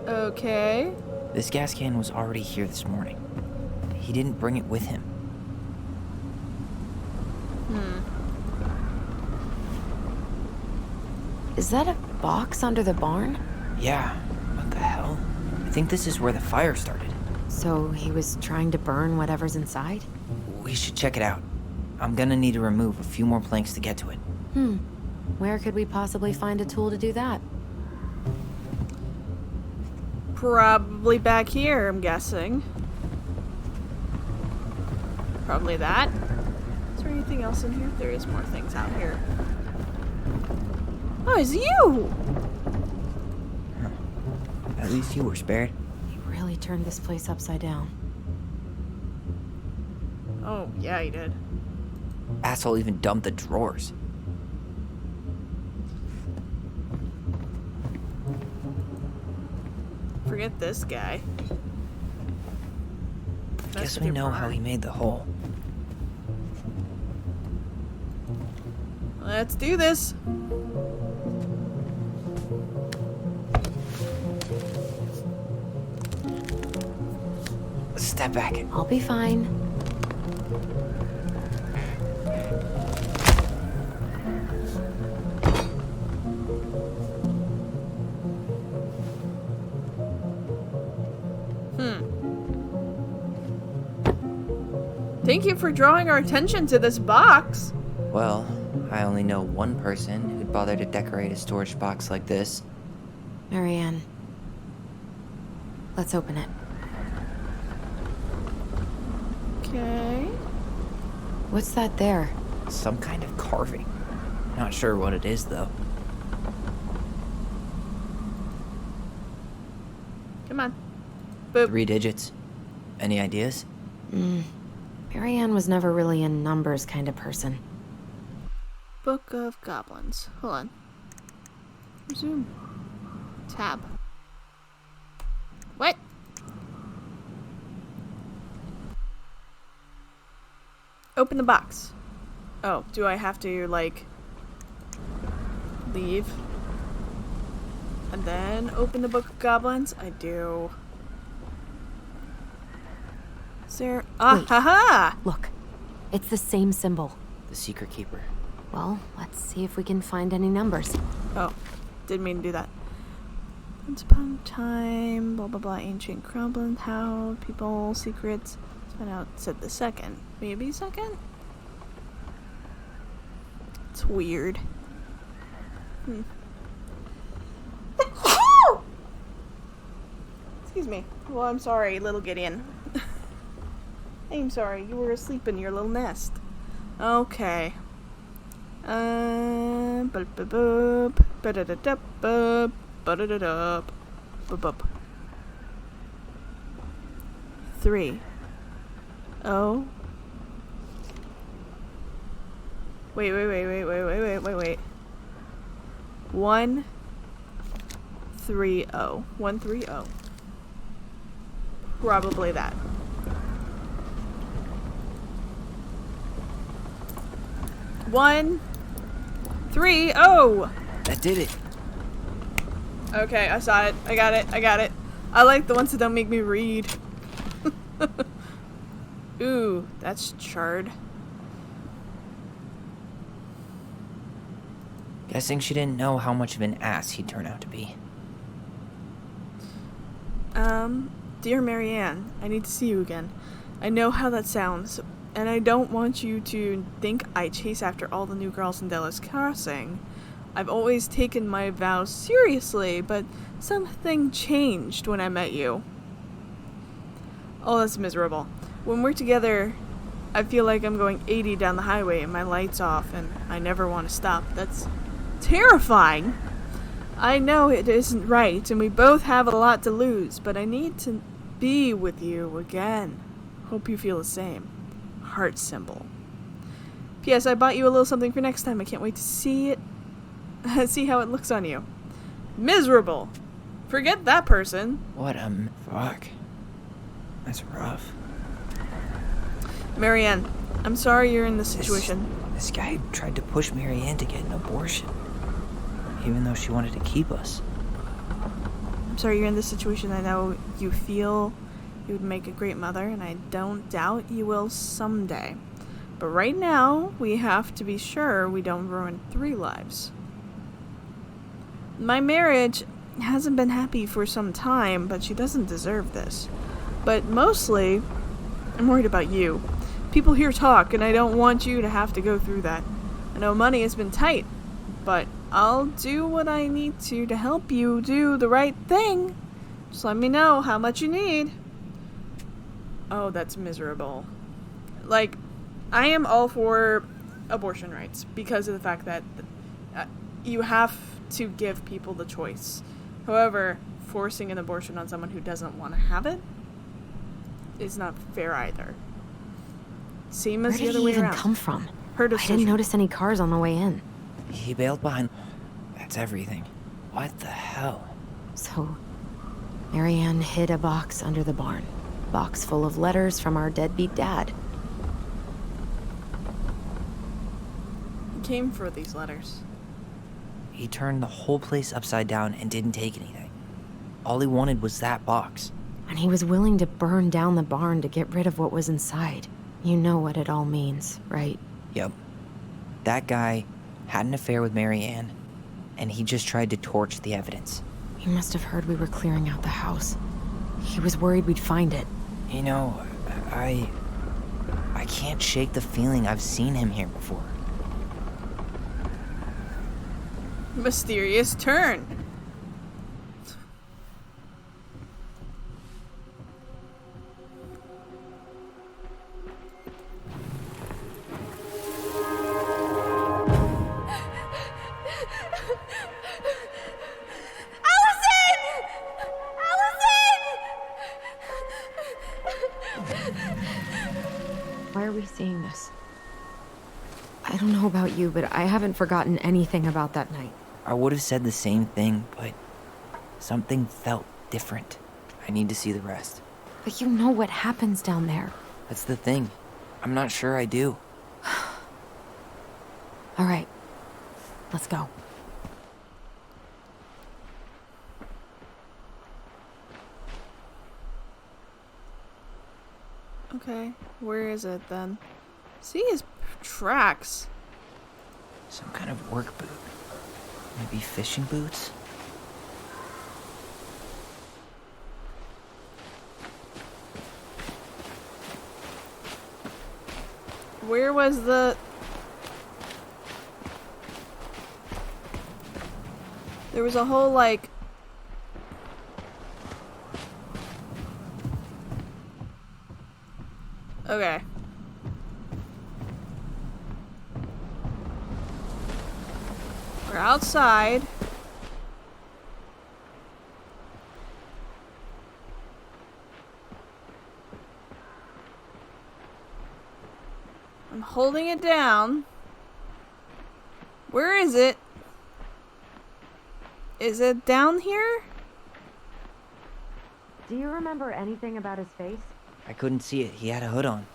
Okay. This gas can was already here this morning. He didn't bring it with him. Is that a box under the barn? Yeah, what the hell? I think this is where the fire started. So he was trying to burn whatever's inside? We should check it out. I'm gonna need to remove a few more planks to get to it. Where could we possibly find a tool to do that? Probably back here, I'm guessing. Probably that. Is there anything else in here? There is more things out here. Oh, it's you! At least you were spared. He really turned this place upside down. Oh, yeah, he did. Asshole even dumped the drawers. Forget this guy. Guess we know how he made the hole. Let's do this. Step back. I'll be fine. Thank you for drawing our attention to this box. Well, I only know one person who'd bother to decorate a storage box like this. Marianne. Let's open it. Okay. What's that there? Some kind of carving. Not sure what it is, though. Come on. Boop. 3 digits. Any ideas? Marianne was never really a numbers kind of person. Book of Goblins. Hold on. Resume. Tab. What? Open the box. Oh, do I have to, like, leave? And then open the Book of Goblins? I do. Is there... Ah, Wait. haha! Look, it's the same symbol. The Secret Keeper. Well, let's see if we can find any numbers. Oh, didn't mean to do that. Once upon a time, blah blah blah, ancient goblin, how, people, secrets. Let's find out, said the second. Maybe second? It's weird. Excuse me. Well, I'm sorry, little Gideon. I'm sorry, you were asleep in your little nest. Okay. Ba-da-da-dup, ba-da-da-dup, ba-da-da-dup, ba-bup. 3. Oh. Wait. 1 3 0. 1 3 0. Probably that. 1 3 0. That did it. Okay, I saw it. I got it. I like the ones that don't make me read. Ooh, that's charred. Guessing she didn't know how much of an ass he'd turn out to be. Dear Marianne, I need to see you again. I know how that sounds, and I don't want you to think I chase after all the new girls in Delos Crossing. I've always taken my vows seriously, but something changed when I met you. Oh, that's miserable. When we're together, I feel like I'm going 80 down the highway and my light's off, and I never want to stop. That's terrifying. I know it isn't right, and we both have a lot to lose, but I need to be with you again. Hope you feel the same. Heart symbol. P.S. I bought you a little something for next time. I can't wait to see it. See how it looks on you. Miserable. Forget that person. What a fuck. That's rough. Marianne, I'm sorry you're in this situation. This guy tried to push Marianne to get an abortion, even though she wanted to keep us. I'm sorry you're in this situation. I know you feel you would make a great mother, and I don't doubt you will someday. But right now, we have to be sure we don't ruin 3 lives. My marriage hasn't been happy for some time, but she doesn't deserve this. But mostly, I'm worried about you. People here talk, and I don't want you to have to go through that. I know money has been tight, but I'll do what I need to help you do the right thing. Just let me know how much you need. Oh, that's miserable. Like, I am all for abortion rights because of the fact that you have to give people the choice. However, forcing an abortion on someone who doesn't want to have it is not fair either. Same as the other way around. Where did he even come from? Her I decision. didn't notice any cars on the way in. He bailed behind. That's everything. What the hell? So, Marianne hid a box under the barn. Box full of letters from our deadbeat dad. He came for these letters. He turned the whole place upside down and didn't take anything. All he wanted was that box. And he was willing to burn down the barn to get rid of what was inside. You know what it all means, right? Yep. That guy had an affair with Mary Ann, and he just tried to torch the evidence. He must have heard we were clearing out the house. He was worried we'd find it. You know, I can't shake the feeling I've seen him here before. Mysterious turn. Why are we seeing this? I don't know about you, but I haven't forgotten anything about that night. I would have said the same thing, but something felt different. I need to see the rest. But you know what happens down there. That's the thing. I'm not sure I do. All right, let's go. Okay, where is it then? See his tracks. Some kind of work boot. Maybe fishing boots? Where was the... There was a whole, like... Okay. We're outside. I'm holding it down. Where is it? Is it down here? Do you remember anything about his face? I couldn't see it. He had a hood on.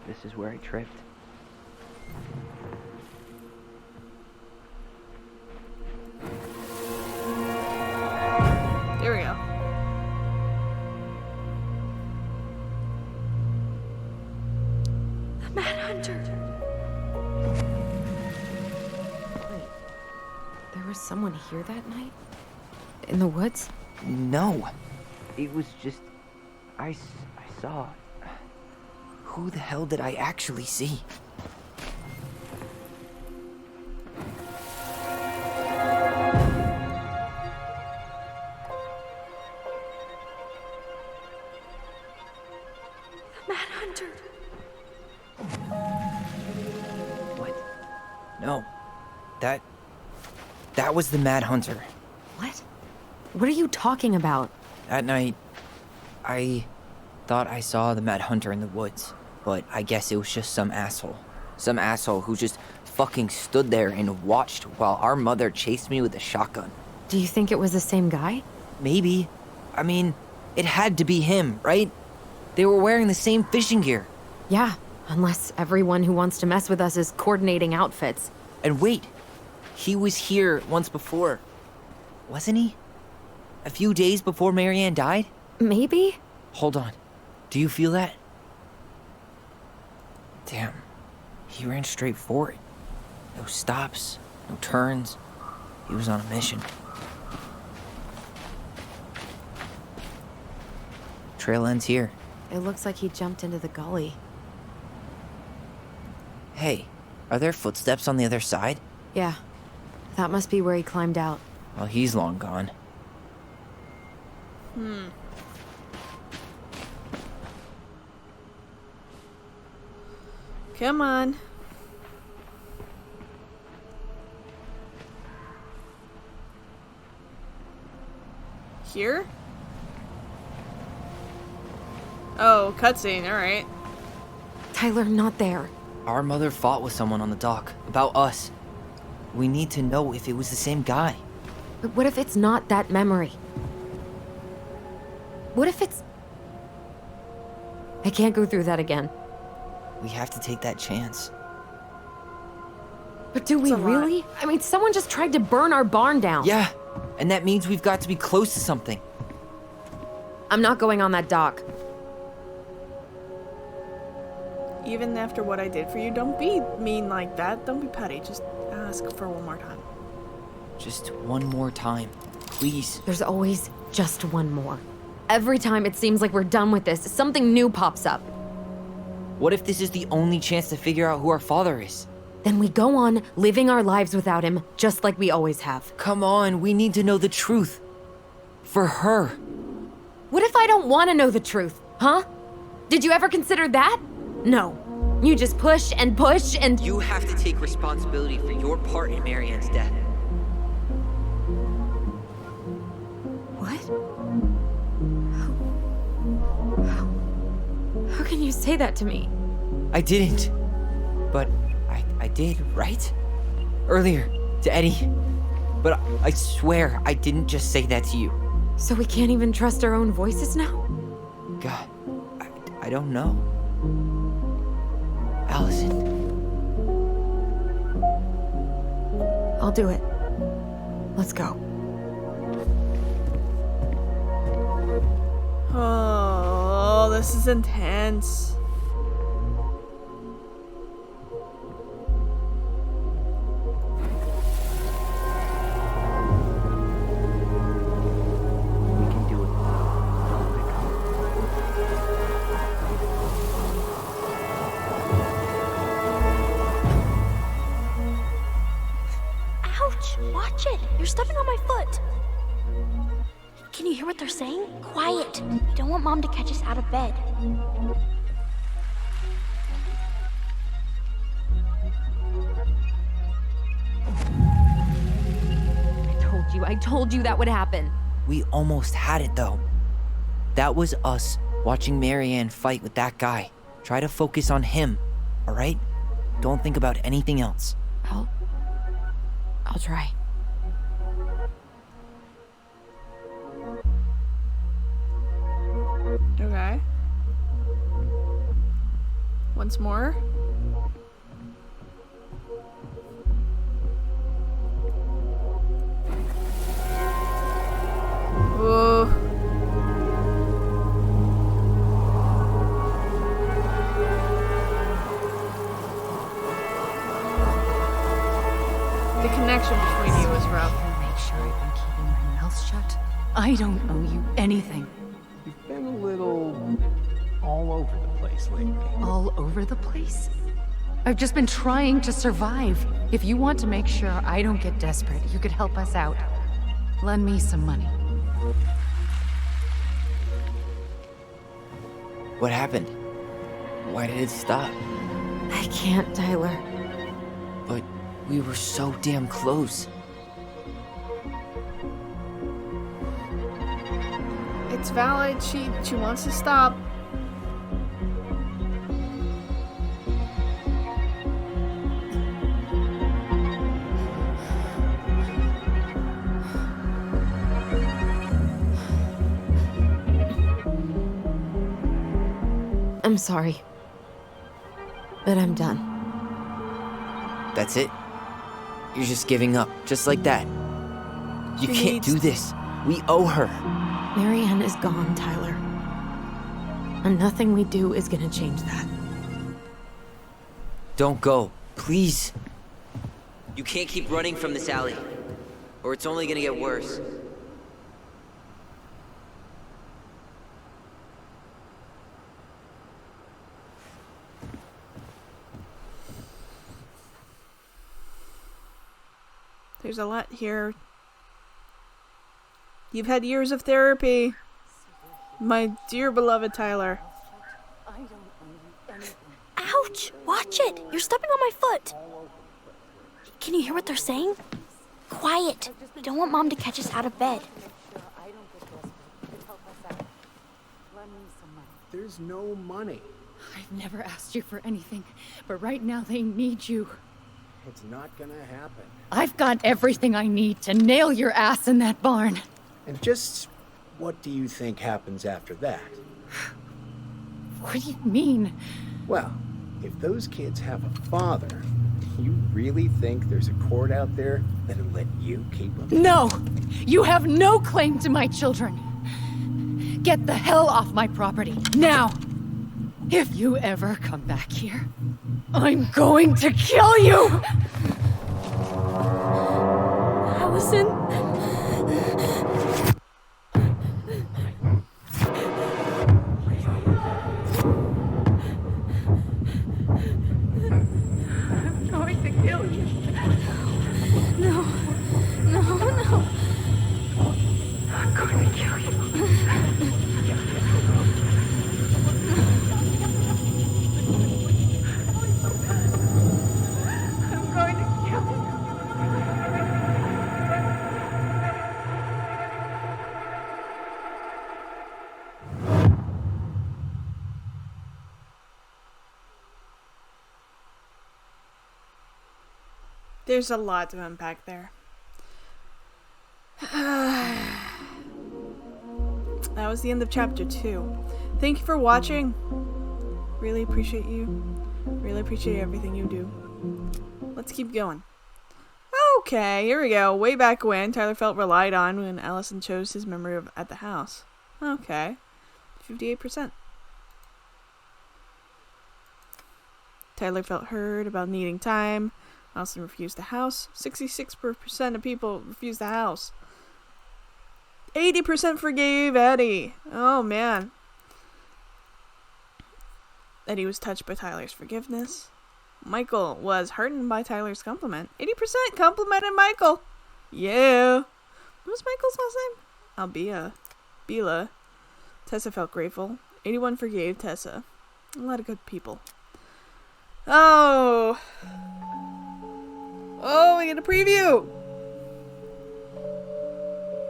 This is where I tripped. There we go. The Manhunter. Wait, there was someone here that night? In the woods? No. It was just... I saw... Who the hell did I actually see? Manhunter. What? No. That was the Mad Hunter. What? What are you talking about? That night, I thought I saw the Mad Hunter in the woods, but I guess it was just some asshole. Some asshole who just fucking stood there and watched while our mother chased me with a shotgun. Do you think it was the same guy? Maybe. I mean, it had to be him, right? They were wearing the same fishing gear. Yeah, unless everyone who wants to mess with us is coordinating outfits. And wait, he was here once before, wasn't he? A few days before Marianne died? Maybe? Hold on. Do you feel that? Damn. He ran straight for it. No stops, no turns. He was on a mission. Trail ends here. It looks like he jumped into the gully. Hey, are there footsteps on the other side? Yeah, that must be where he climbed out. Well, he's long gone. Come on. Here? Oh, cutscene, alright. Tyler, not there. Our mother fought with someone on the dock about us. We need to know if it was the same guy. But what if it's not that memory? What if it's... I can't go through that again. We have to take that chance. But do we It's a lot. really? I mean, someone just tried to burn our barn down. Yeah, and that means we've got to be close to something. I'm not going on that dock. Even after what I did for you, don't be mean like that. Don't be petty. Just ask for one more time. Just one more time, please. There's always just one more. Every time it seems like we're done with this, something new pops up. What if this is the only chance to figure out who our father is? Then we go on living our lives without him, just like we always have. Come on, we need to know the truth. For her. What if I don't want to know the truth, huh? Did you ever consider that? No. You just push and push and... You have to take responsibility for your part in Marianne's death. What? How can you say that to me? I didn't. But I did, right? Earlier, to Eddie. But I swear I didn't just say that to you. So we can't even trust our own voices now? God, I don't know. Allison. I'll do it. Let's go. Oh, this is intense. We can do it. Don't let go. Ouch! Watch it! You're stepping on my foot! Can you hear what they're saying? Quiet! We don't want Mom to catch us out of bed. I told you that would happen. We almost had it, though. That was us watching Marianne fight with that guy. Try to focus on him, all right? Don't think about anything else. I'll try. Okay. Once more. Ooh. The connection between you is rough. Make sure I've been keeping my mouth shut. I don't owe you anything. You've been a little all over the place lately. All over the place? I've just been trying to survive. If you want to make sure I don't get desperate, you could help us out. Lend me some money. What happened? Why did it stop? I can't, Tyler. But we were so damn close. It's valid. She wants to stop. I'm sorry. But I'm done. That's it? You're just giving up, just like that. You can't do this. We owe her. Marianne is gone, Tyler. And nothing we do is gonna change that. Don't go, please. You can't keep running from this alley, or it's only gonna get worse. There's a lot here. You've had years of therapy. My dear beloved Tyler. Ouch! Watch it! You're stepping on my foot! Can you hear what they're saying? Quiet! We don't want Mom to catch us out of bed. There's no money. I've never asked you for anything, but right now they need you. It's not gonna happen. I've got everything I need to nail your ass in that barn. And just what do you think happens after that? What do you mean? Well, if those kids have a father, You really think there's a court out there that'll let you keep them? No! You have no claim to my children! Get the hell off my property, now! If you ever come back here, I'm going to kill you! Allison. I'm going to kill you. No. No, no. I'm going to kill you. I'm going to kill you. There's a lot to unpack there. That was the end of chapter 2. Thank you for watching. Really appreciate you. Really appreciate everything you do. Let's keep going. Okay, here we go. Way back when Tyler felt relied on when Allison chose his memory of at the house. Okay. 58%. Tyler felt heard about needing time. Allison refused the house. 66% of people refused the house. 80% forgave Eddie. Oh, man. Eddie was touched by Tyler's forgiveness. Michael was heartened by Tyler's compliment. 80% complimented Michael. Yeah. What was Michael's last name? Bila. Tessa felt grateful. 81 forgave Tessa. A lot of good people. Oh, we get a preview.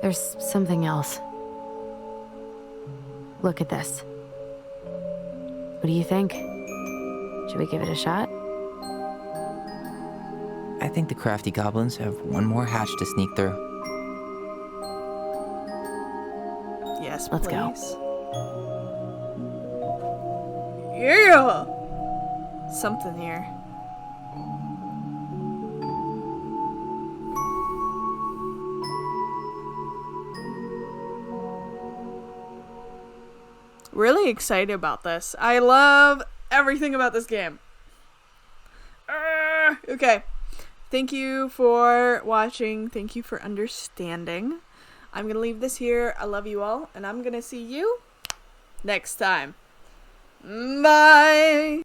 There's something else. Look at this. What do you think? Should we give it a shot? I think the crafty goblins have one more hatch to sneak through. Yes, Let's please. go. Yeah. Something here. Really excited about this. I love everything about this game. Okay. Thank you for watching. Thank you for understanding. I'm going to leave this here. I love you all. And I'm going to see you next time. Bye.